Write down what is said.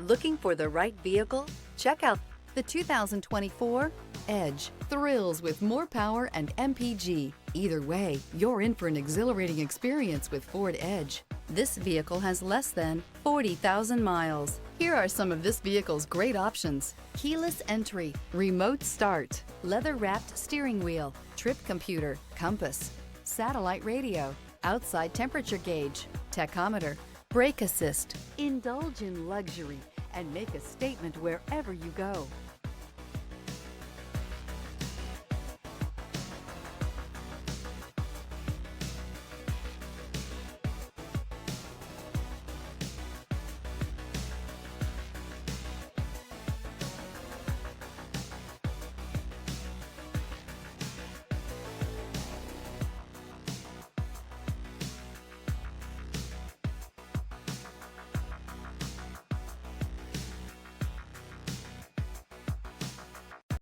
Looking for the right vehicle? Check out the 2024 Edge. Thrills with more power and MPG. Either way, you're in for an exhilarating experience with Ford Edge. This vehicle has less than 40,000 miles. Here are some of this vehicle's great options: keyless entry, remote start, leather-wrapped steering wheel, trip computer, compass, satellite radio, outside temperature gauge, tachometer, brake assist. Indulge in luxury and make a statement wherever you go.